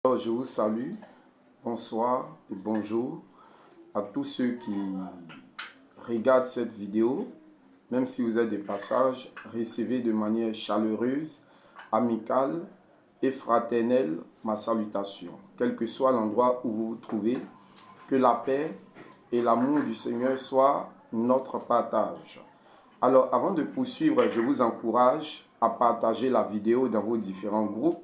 Alors, je vous salue, bonsoir et bonjour à tous ceux qui regardent cette vidéo. Même si vous êtes de passage, recevez de manière chaleureuse, amicale et fraternelle ma salutation. Quel que soit l'endroit où vous vous trouvez, que la paix et l'amour du Seigneur soient notre partage. Alors, avant de poursuivre, je vous encourage à partager la vidéo dans vos différents groupes,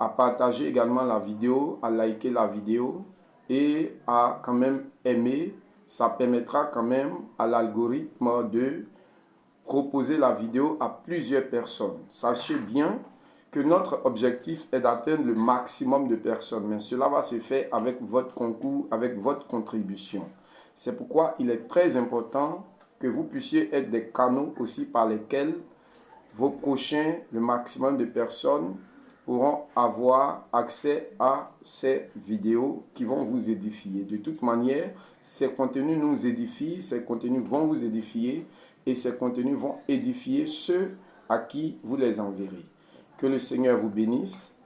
à partager également la vidéo, à liker la vidéo et à quand même aimer. Ça permettra quand même à l'algorithme de proposer la vidéo à plusieurs personnes. Sachez bien que notre objectif est d'atteindre le maximum de personnes, mais cela va se faire avec votre concours, avec votre contribution. C'est pourquoi il est très important que vous puissiez être des canaux aussi par lesquels vos prochains, le maximum de personnes pourront avoir accès à ces vidéos qui vont vous édifier. De toute manière, ces contenus nous édifient, ces contenus vont vous édifier et ces contenus vont édifier ceux à qui vous les enverrez. Que le Seigneur vous bénisse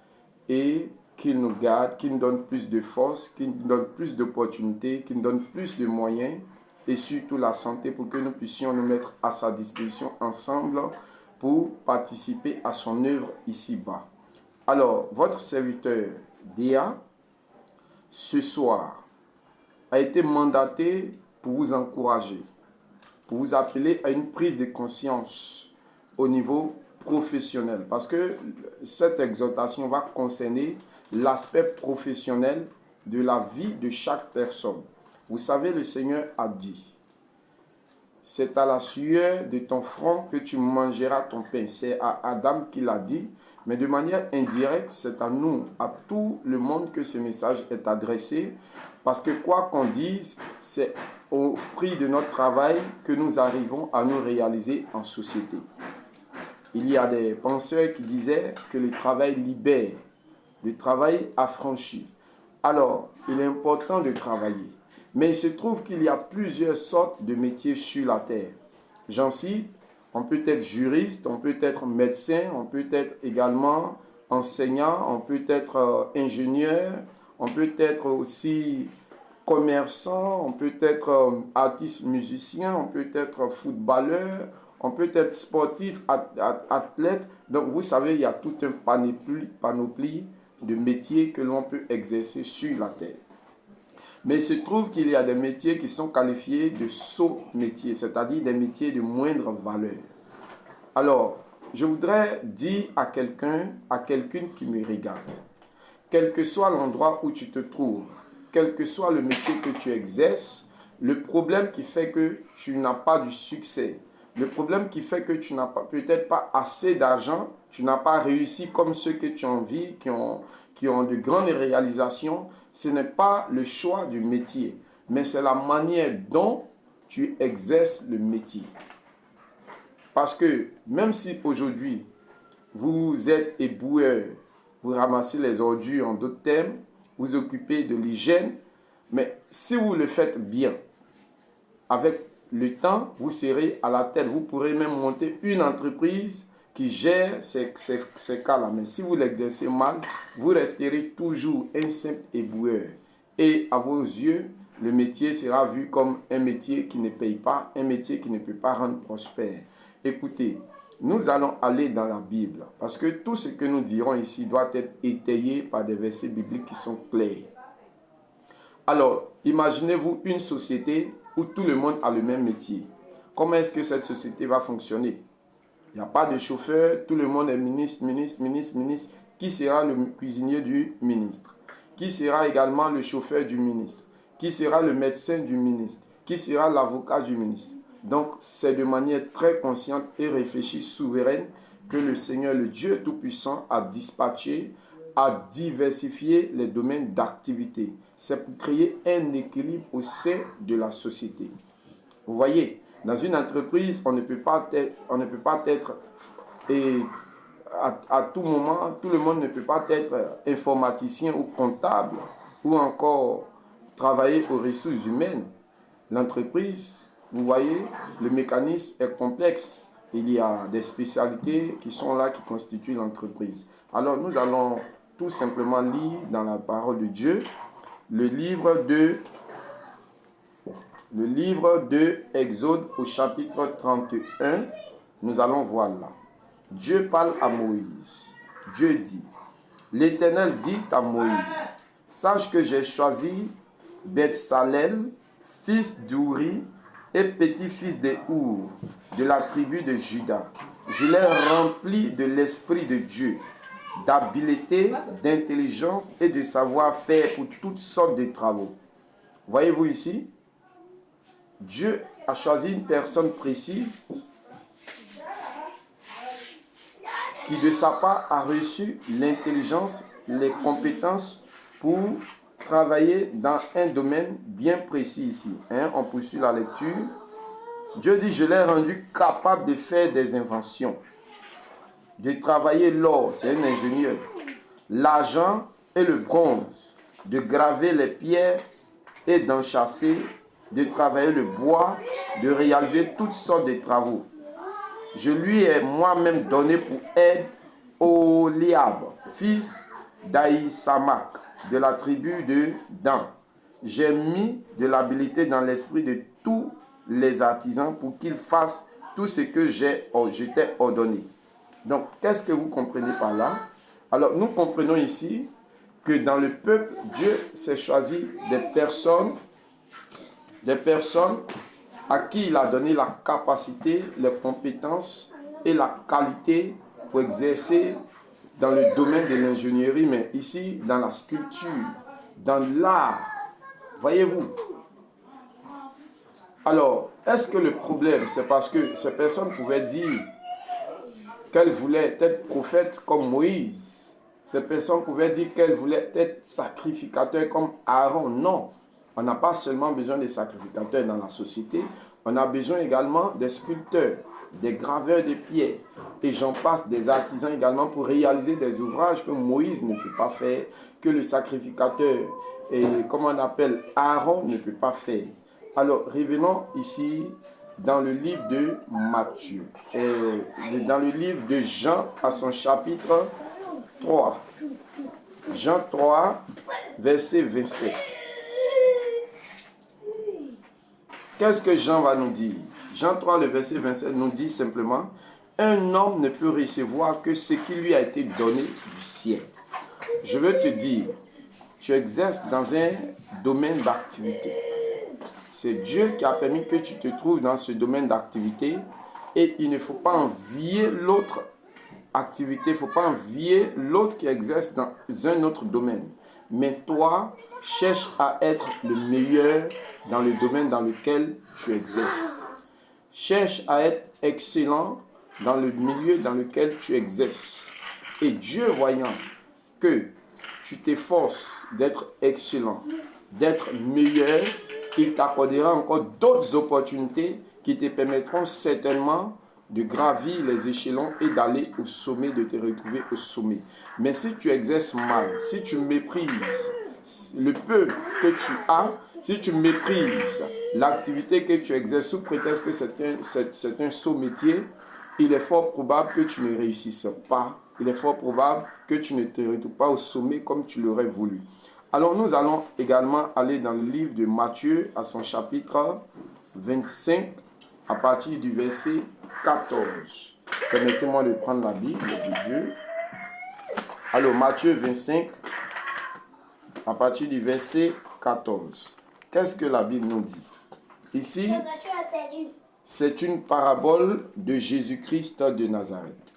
et qu'il nous garde, qu'il nous donne plus de force, qu'il nous donne plus d'opportunités, qu'il nous donne plus de moyens et surtout la santé pour que nous puissions nous mettre à sa disposition ensemble pour participer à son œuvre ici-bas. Alors, votre serviteur Déa, ce soir, a été mandaté pour vous encourager, pour vous appeler à une prise de conscience au niveau professionnel. Parce que cette exhortation va concerner l'aspect professionnel de la vie de chaque personne. Vous savez, le Seigneur a dit, c'est à la sueur de ton front que tu mangeras ton pain. C'est à Adam qu'il a dit, mais de manière indirecte, c'est à nous, à tout le monde que ce message est adressé. Parce que quoi qu'on dise, c'est au prix de notre travail que nous arrivons à nous réaliser en société. Il y a des penseurs qui disaient que le travail libère, le travail affranchit. Alors, il est important de travailler. Mais il se trouve qu'il y a plusieurs sortes de métiers sur la terre. J'en cite, on peut être juriste, on peut être médecin, on peut être également enseignant, on peut être ingénieur, on peut être aussi commerçant, on peut être artiste musicien, on peut être footballeur, on peut être sportif, athlète. Donc vous savez, il y a tout un panoplie de métiers que l'on peut exercer sur la terre. Mais il se trouve qu'il y a des métiers qui sont qualifiés de sots métiers, c'est-à-dire des métiers de moindre valeur. Alors, je voudrais dire à quelqu'une qui me regarde, quel que soit l'endroit où tu te trouves, quel que soit le métier que tu exerces, le problème qui fait que tu n'as pas du succès, le problème qui fait que tu n'as peut-être pas assez d'argent, tu n'as pas réussi comme ceux que tu envies, qui ont de grandes réalisations, ce n'est pas le choix du métier, mais c'est la manière dont tu exerces le métier. Parce que même si aujourd'hui, vous êtes éboueur, vous ramassez les ordures en d'autres termes, vous occupez de l'hygiène, mais si vous le faites bien, avec le temps, vous serez à la tête. Vous pourrez même monter une entreprise qui gère ces cas-là. Mais si vous l'exercez mal, vous resterez toujours un simple éboueur. Et à vos yeux, le métier sera vu comme un métier qui ne paye pas, un métier qui ne peut pas rendre prospère. Écoutez, nous allons aller dans la Bible parce que tout ce que nous dirons ici doit être étayé par des versets bibliques qui sont clairs. Alors, imaginez-vous une société où tout le monde a le même métier. Comment est-ce que cette société va fonctionner? Il n'y a pas de chauffeur, tout le monde est ministre. Qui sera le cuisinier du ministre? Qui sera également le chauffeur du ministre? Qui sera le médecin du ministre? Qui sera l'avocat du ministre? Donc, c'est de manière très consciente et réfléchie, souveraine, que le Seigneur, le Dieu Tout-Puissant, a dispatché, a diversifié les domaines d'activité. C'est pour créer un équilibre au sein de la société. Vous voyez, dans une entreprise, on ne peut pas être et à tout moment, tout le monde ne peut pas être informaticien ou comptable ou encore travailler aux ressources humaines. L'entreprise, vous voyez, le mécanisme est complexe. Il y a des spécialités qui sont là, qui constituent l'entreprise. Alors, nous allons tout simplement lire dans la parole de Dieu le livre de Exode au chapitre 31. Nous allons voir là. Dieu parle à Moïse. Dieu dit, l'Éternel dit à Moïse, sache que j'ai choisi Bethsalel, fils d'Uri et petit-fils de Our, de la tribu de Juda. Je l'ai rempli de l'Esprit de Dieu, d'habileté, d'intelligence et de savoir-faire pour toutes sortes de travaux. Voyez-vous ici, Dieu a choisi une personne précise qui de sa part a reçu l'intelligence, les compétences pour travailler dans un domaine bien précis ici. On poursuit la lecture. Dieu dit, je l'ai rendu capable de faire des inventions, de travailler l'or, c'est un ingénieur, l'argent et le bronze, de graver les pierres et d'enchasser, de travailler le bois, de réaliser toutes sortes de travaux. Je lui ai moi-même donné pour aide Oliab, fils d'Aïsamak, de la tribu de Dan. J'ai mis de l'habileté dans l'esprit de tous les artisans pour qu'ils fassent tout ce que je t'ai ordonné. Donc, qu'est-ce que vous comprenez par là? Alors, nous comprenons ici que dans le peuple, Dieu s'est choisi des personnes à qui il a donné la capacité, les compétences et la qualité pour exercer dans le domaine de l'ingénierie, mais ici, dans la sculpture, dans l'art. Voyez-vous? Alors, est-ce que le problème, c'est parce que ces personnes pouvaient dire qu'elles voulaient être prophètes comme Moïse? Ces personnes pouvaient dire qu'elles voulaient être sacrificateurs comme Aaron? Non. On n'a pas seulement besoin des sacrificateurs dans la société, on a besoin également des sculpteurs, des graveurs de pierres, et j'en passe, des artisans également pour réaliser des ouvrages que Moïse ne peut pas faire, que le sacrificateur, et comme on appelle Aaron, ne peut pas faire. Alors, revenons ici dans le livre de Matthieu, et dans le livre de Jean à son chapitre 3. Jean 3, verset 27. Qu'est-ce que Jean va nous dire? Jean 3, le verset 27 nous dit simplement, un homme ne peut recevoir que ce qui lui a été donné du ciel. Je veux te dire, tu exerces dans un domaine d'activité. C'est Dieu qui a permis que tu te trouves dans ce domaine d'activité et il ne faut pas envier l'autre activité, il ne faut pas envier l'autre qui exerce dans un autre domaine. Mais toi, cherche à être le meilleur dans le domaine dans lequel tu exerces. Cherche à être excellent dans le milieu dans lequel tu exerces. Et Dieu, voyant que tu t'efforces d'être excellent, d'être meilleur, il t'accordera encore d'autres opportunités qui te permettront certainement de gravir les échelons et d'aller au sommet, de te retrouver au sommet. Mais si tu exerces mal, si tu méprises le peu que tu as, si tu méprises l'activité que tu exerces sous prétexte que c'est un saut métier, il est fort probable que tu ne réussisses pas. Il est fort probable que tu ne te retrouves pas au sommet comme tu l'aurais voulu. Alors nous allons également aller dans le livre de Matthieu à son chapitre 25 à partir du verset 14. Permettez-moi de prendre la Bible de Dieu. Alors Matthieu 25 à partir du verset 14. Qu'est-ce que la Bible nous dit? Ici, c'est une parabole de Jésus-Christ de Nazareth.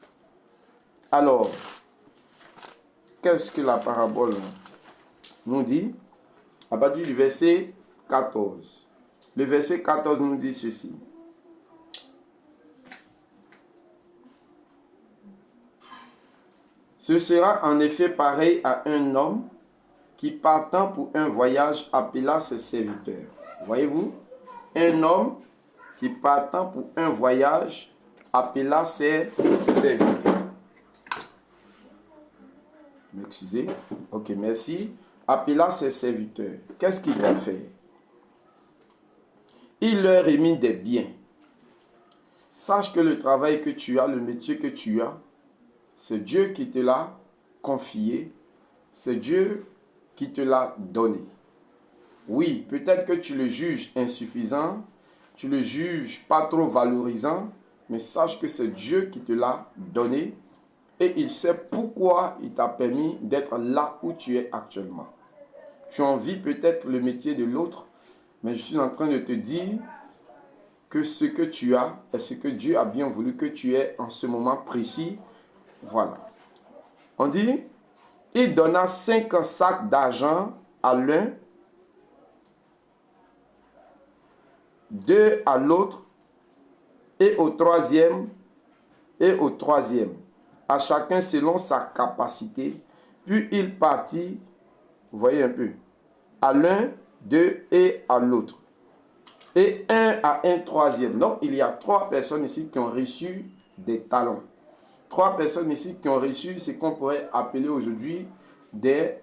Alors, qu'est-ce que la parabole nous dit? À partir du verset 14. Le verset 14 nous dit ceci. Ce sera en effet pareil à un homme qui partant pour un voyage appela ses serviteurs. Voyez-vous? Un homme qui partant pour un voyage appela ses serviteurs. M'excusez. Ok, merci. Appela ses serviteurs. Qu'est-ce qu'il a fait? Il leur remit des biens. Sache que le travail que tu as, le métier que tu as, c'est Dieu qui te l'a confié c'est Dieu qui te l'a donné. Oui, peut-être que tu le juges insuffisant, tu le juges pas trop valorisant, mais sache que c'est Dieu qui te l'a donné et il sait pourquoi il t'a permis d'être là où tu es actuellement. Tu envies peut-être le métier de l'autre, mais je suis en train de te dire que ce que tu as est ce que Dieu a bien voulu que tu aies en ce moment précis. Voilà. On dit, il donna 5 sacs d'argent à l'un, 2 à l'autre, et au troisième, à chacun selon sa capacité. Puis il partit, vous voyez un peu, à l'un, 2 et à l'autre. Et à un troisième. Donc, il y a 3 personnes ici qui ont reçu des talents. 3 personnes ici qui ont reçu ce qu'on pourrait appeler aujourd'hui des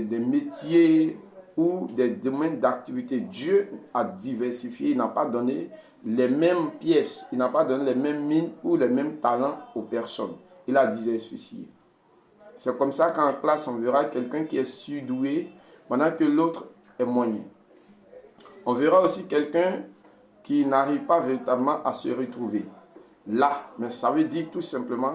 métiers ou des domaines d'activité. Dieu a diversifié, il n'a pas donné les mêmes pièces, il n'a pas donné les mêmes mines ou les mêmes talents aux personnes. Il a diversifié. C'est comme ça qu'en classe, on verra quelqu'un qui est surdoué pendant que l'autre est moyen. On verra aussi quelqu'un qui n'arrive pas véritablement à se retrouver là. Mais ça veut dire tout simplement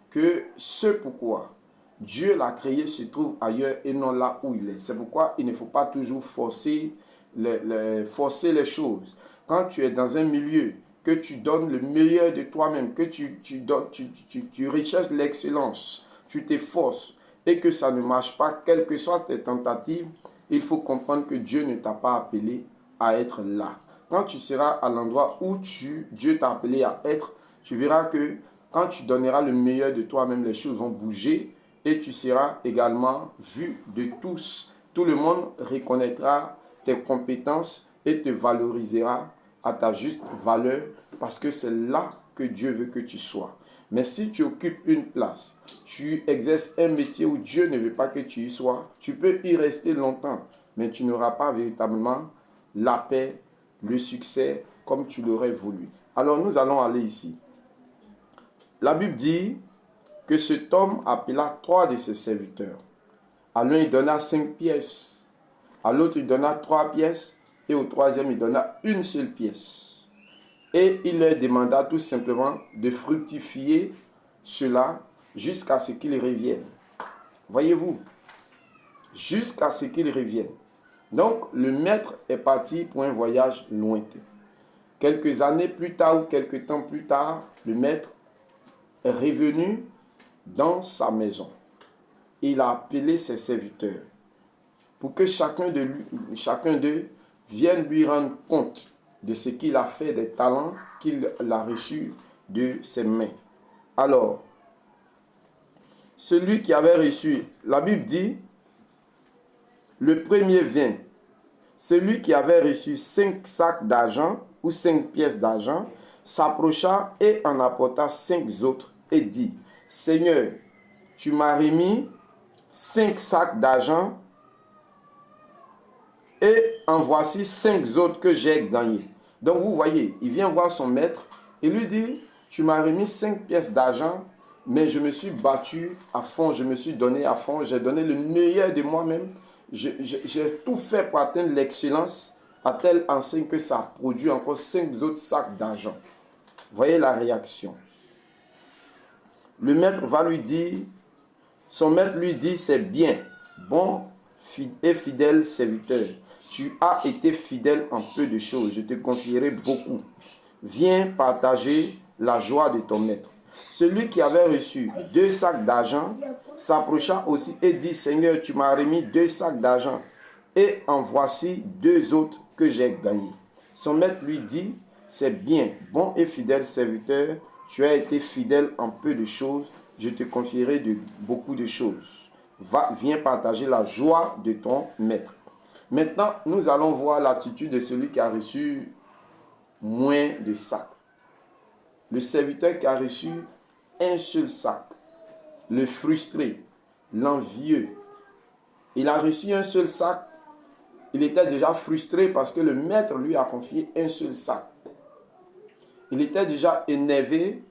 que ce pourquoi Dieu l'a créé se trouve ailleurs et non là où il est. C'est pourquoi il ne faut pas toujours forcer les choses. Quand tu es dans un milieu, que tu donnes le meilleur de toi-même, que tu recherches l'excellence, tu t'efforces et que ça ne marche pas, quelles que soient tes tentatives, il faut comprendre que Dieu ne t'a pas appelé à être là. Quand tu seras à l'endroit où Dieu t'a appelé à être, tu verras que quand tu donneras le meilleur de toi-même, les choses vont bouger et tu seras également vu de tous. Tout le monde reconnaîtra tes compétences et te valorisera à ta juste valeur parce que c'est là que Dieu veut que tu sois. Mais si tu occupes une place, tu exerces un métier où Dieu ne veut pas que tu y sois, tu peux y rester longtemps, mais tu n'auras pas véritablement la paix, le succès comme tu l'aurais voulu. Alors nous allons aller ici. La Bible dit que cet homme appela 3 de ses serviteurs. À l'un, il donna 5 pièces. À l'autre, il donna 3 pièces. Et au troisième, il donna une seule pièce. Et il leur demanda tout simplement de fructifier cela jusqu'à ce qu'ils reviennent. Voyez-vous, jusqu'à ce qu'ils reviennent. Donc, le maître est parti pour un voyage lointain. Quelques années plus tard ou quelques temps plus tard, le maître est revenu dans sa maison. Il a appelé ses serviteurs pour que chacun d'eux vienne lui rendre compte de ce qu'il a fait, des talents qu'il a reçus de ses mains. Alors, celui qui avait reçu, la Bible dit, le premier vient. Celui qui avait reçu 5 sacs d'argent ou 5 pièces d'argent s'approcha et en apporta 5 autres et dit, Seigneur, tu m'as remis 5 sacs d'argent et en voici 5 autres que j'ai gagnés. Donc vous voyez, il vient voir son maître et lui dit, tu m'as remis 5 pièces d'argent, mais je me suis battu à fond, je me suis donné à fond, j'ai donné le meilleur de moi-même. J'ai tout fait pour atteindre l'excellence à telle enseigne que ça a produit encore 5 autres sacs d'argent. Voyez la réaction. Le maître va lui dire, son maître lui dit, c'est bien, bon et fidèle serviteur. Tu as été fidèle en peu de choses, je te confierai beaucoup. Viens partager la joie de ton maître. Celui qui avait reçu 2 sacs d'argent s'approcha aussi et dit, Seigneur, tu m'as remis 2 sacs d'argent et en voici 2 autres que j'ai gagnés. Son maître lui dit, c'est bien, bon et fidèle serviteur, tu as été fidèle en peu de choses, je te confierai de beaucoup de choses. Viens partager la joie de ton maître. Maintenant, nous allons voir l'attitude de celui qui a reçu moins de sacs. Le serviteur qui a reçu un seul sac, le frustré, l'envieux. Il a reçu un seul sac. Il était déjà frustré parce que le maître lui a confié un seul sac. Il était déjà énervé.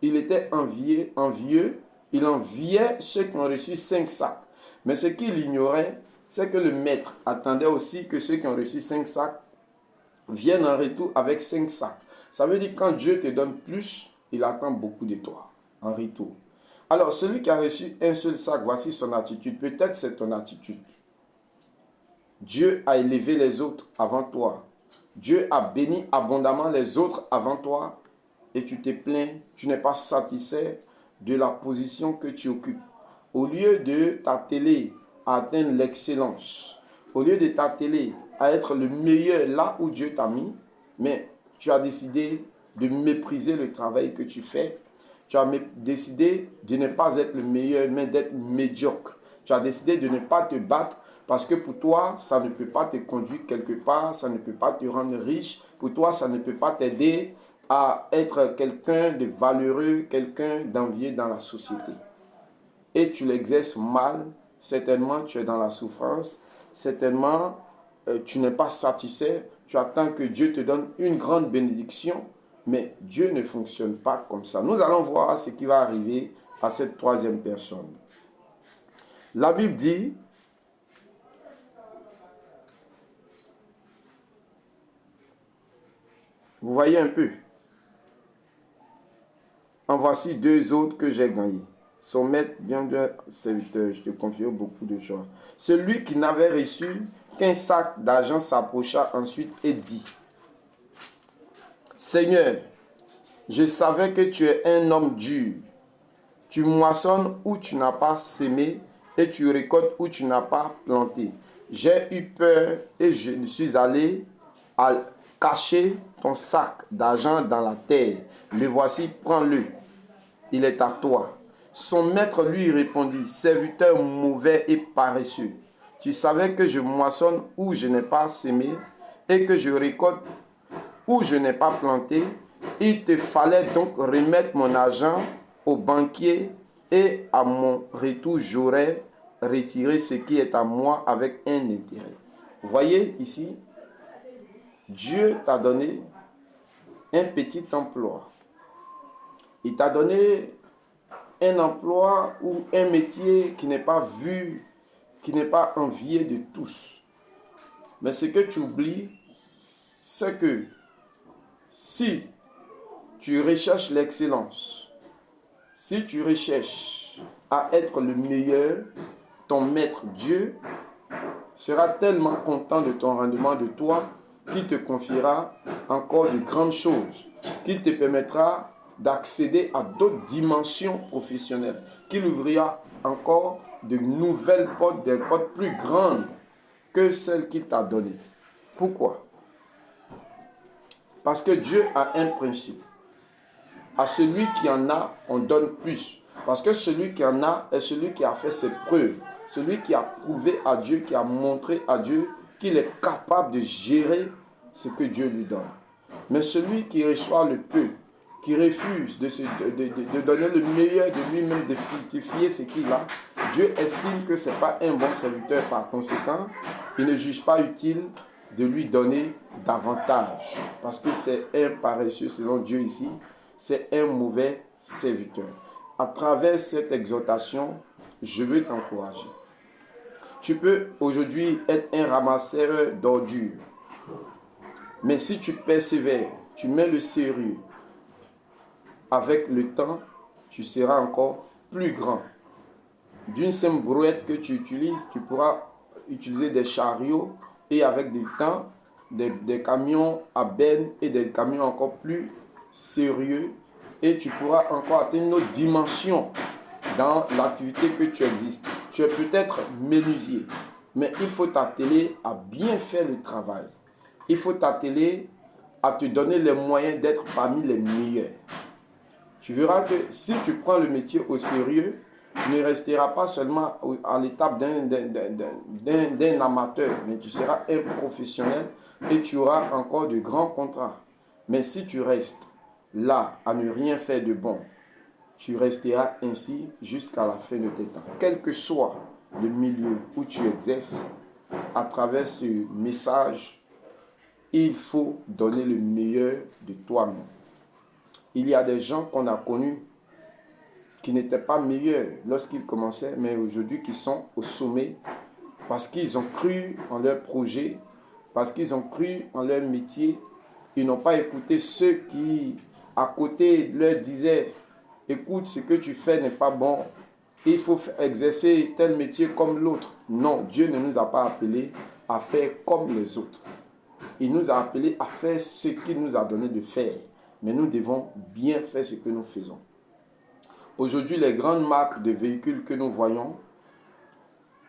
Il était envieux. Il enviait ceux qui ont reçu 5 sacs. Mais ce qu'il ignorait, c'est que le maître attendait aussi que ceux qui ont reçu 5 sacs viennent en retour avec 5 sacs. Ça veut dire que quand Dieu te donne plus, il attend beaucoup de toi en retour. Alors, celui qui a reçu un seul sac, voici son attitude. Peut-être c'est ton attitude. Dieu a élevé les autres avant toi. Dieu a béni abondamment les autres avant toi. Et tu te plains, tu n'es pas satisfait de la position que tu occupes. Au lieu de t'atteler à atteindre l'excellence, au lieu de t'atteler à être le meilleur là où Dieu t'a mis, mais tu as décidé de mépriser le travail que tu fais. Tu as décidé de ne pas être le meilleur, mais d'être médiocre. Tu as décidé de ne pas te battre parce que pour toi, ça ne peut pas te conduire quelque part, ça ne peut pas te rendre riche. Pour toi, ça ne peut pas t'aider à être quelqu'un de valeureux, quelqu'un d'envié dans la société. Et tu l'exerces mal, certainement tu es dans la souffrance, certainement tu n'es pas satisfait, tu attends que Dieu te donne une grande bénédiction, mais Dieu ne fonctionne pas comme ça. Nous allons voir ce qui va arriver à cette troisième personne. La Bible dit, vous voyez un peu, en voici 2 autres que j'ai gagnés. Son maître vient d'un serviteur, je te confie beaucoup de choses. Celui qui n'avait reçu qu'un sac d'argent s'approcha ensuite et dit, Seigneur, je savais que tu es un homme dur. Tu moissonnes où tu n'as pas semé et tu récoltes où tu n'as pas planté. J'ai eu peur et je suis allé à cacher ton sac d'argent dans la terre. Le voici, prends-le. Il est à toi. Son maître lui répondit, serviteur mauvais et paresseux. Tu savais que je moissonne où je n'ai pas semé et que je récolte où je n'ai pas planté. Il te fallait donc remettre mon argent au banquier et à mon retour, j'aurais retiré ce qui est à moi avec un intérêt. Vous voyez ici, Dieu t'a donné un petit emploi. Il t'a donné un emploi ou un métier qui n'est pas vu, qui n'est pas envié de tous. Mais ce que tu oublies, c'est que si tu recherches l'excellence, si tu recherches à être le meilleur, ton maître Dieu sera tellement content de ton rendement de toi qu'il te confiera encore de grandes choses, qu'il te permettra d'accéder à d'autres dimensions professionnelles, qu'il ouvrira encore de nouvelles portes, des portes plus grandes que celles qu'il t'a données. Pourquoi? Parce que Dieu a un principe. À celui qui en a, on donne plus. Parce que celui qui en a est celui qui a fait ses preuves. Celui qui a prouvé à Dieu, qui a montré à Dieu qu'il est capable de gérer ce que Dieu lui donne. Mais celui qui reçoit le peu, qui refuse de donner le meilleur de lui-même, de fructifier ce qu'il a, Dieu estime que ce n'est pas un bon serviteur. Par conséquent, il ne juge pas utile de lui donner davantage. Parce que c'est un paresseux, selon Dieu ici, c'est un mauvais serviteur. À travers cette exhortation, je veux t'encourager. Tu peux aujourd'hui être un ramasseur d'ordures. Mais si tu persévères, tu mets le sérieux, avec le temps, tu seras encore plus grand. D'une simple brouette que tu utilises, tu pourras utiliser des chariots et avec du temps, des camions à benne et des camions encore plus sérieux. Et tu pourras encore atteindre une autre dimension dans l'activité que tu existes. Tu es peut-être menuisier, mais il faut t'atteler à bien faire le travail. Il faut t'atteler à te donner les moyens d'être parmi les meilleurs. Tu verras que si tu prends le métier au sérieux, tu ne resteras pas seulement à l'étape d'un amateur, mais tu seras un professionnel et tu auras encore de grands contrats. Mais si tu restes là à ne rien faire de bon, tu resteras ainsi jusqu'à la fin de tes temps. Quel que soit le milieu où tu exerces, à travers ce message, il faut donner le meilleur de toi-même. Il y a des gens qu'on a connus qui n'étaient pas meilleurs lorsqu'ils commençaient, mais aujourd'hui qui sont au sommet parce qu'ils ont cru en leur projet, parce qu'ils ont cru en leur métier. Ils n'ont pas écouté ceux qui, à côté, leur disaient « Écoute, ce que tu fais n'est pas bon. Il faut exercer tel métier comme l'autre. » Non, Dieu ne nous a pas appelés à faire comme les autres. Il nous a appelés à faire ce qu'il nous a donné de faire. Mais nous devons bien faire ce que nous faisons. Aujourd'hui, les grandes marques de véhicules que nous voyons,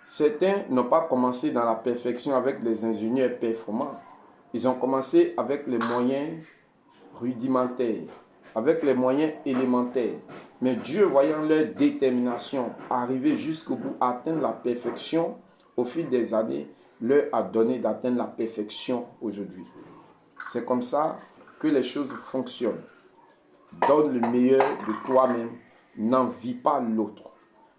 certains n'ont pas commencé dans la perfection avec les ingénieurs performants. Ils ont commencé avec les moyens rudimentaires, avec les moyens élémentaires. Mais Dieu, voyant leur détermination arriver jusqu'au bout, atteindre la perfection au fil des années, leur a donné d'atteindre la perfection aujourd'hui. C'est comme ça que les choses fonctionnent. Donne le meilleur de toi-même, n'envie pas l'autre,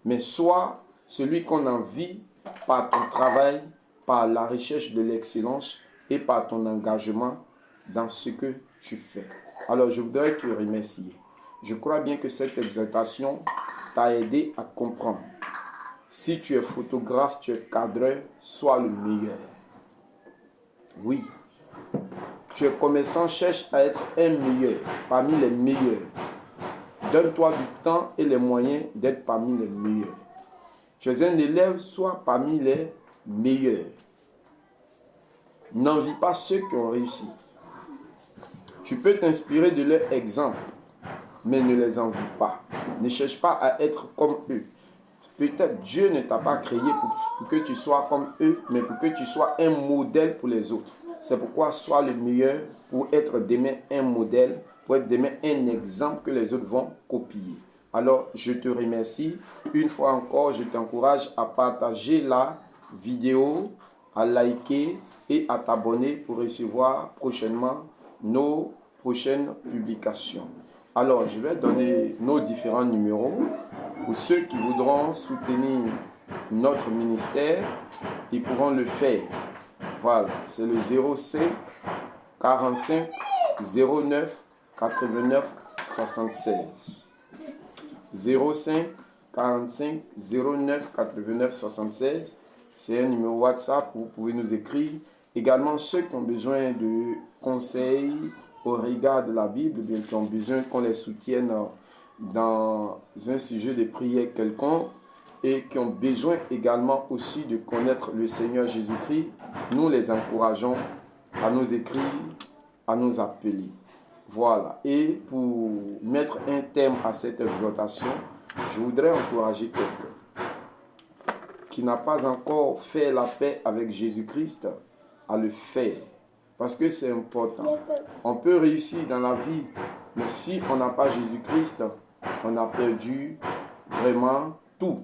mais sois celui qu'on envie par ton travail, par la recherche de l'excellence et par ton engagement dans ce que tu fais. Alors, je voudrais te remercier. Je crois bien que cette exhortation t'a aidé à comprendre. Si tu es photographe, tu es cadreur, sois le meilleur. Oui. Tu es commerçant, cherche à être un meilleur, parmi les meilleurs. Donne-toi du temps et les moyens d'être parmi les meilleurs. Tu es un élève, sois parmi les meilleurs. N'envie pas ceux qui ont réussi. Tu peux t'inspirer de leur exemple, mais ne les envie pas. Ne cherche pas à être comme eux. Peut-être Dieu ne t'a pas créé pour que tu sois comme eux, mais pour que tu sois un modèle pour les autres. C'est pourquoi sois le meilleur pour être demain un modèle, pour être demain un exemple que les autres vont copier. Alors, je te remercie. Une fois encore, je t'encourage à partager la vidéo, à liker et à t'abonner pour recevoir prochainement nos prochaines publications. Alors, je vais donner nos différents numéros pour ceux qui voudront soutenir notre ministère. Ils pourront le faire. Voilà, c'est le 05 45 09 89 76. 05 45 09 89 76. C'est un numéro WhatsApp où vous pouvez nous écrire. Également, ceux qui ont besoin de conseils au regard de la Bible, bien qui ont besoin qu'on les soutienne dans un sujet de prière quelconque et qui ont besoin également aussi de connaître le Seigneur Jésus-Christ, nous les encourageons à nous écrire, à nous appeler. Voilà. Et pour mettre un terme à cette exhortation, je voudrais encourager quelqu'un qui n'a pas encore fait la paix avec Jésus-Christ à le faire. Parce que c'est important. On peut réussir dans la vie, mais si on n'a pas Jésus-Christ, on a perdu vraiment tout.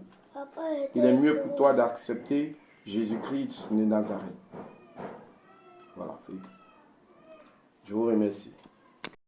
Il est mieux pour toi d'accepter Jésus-Christ de Nazareth. Voilà. Je vous remercie.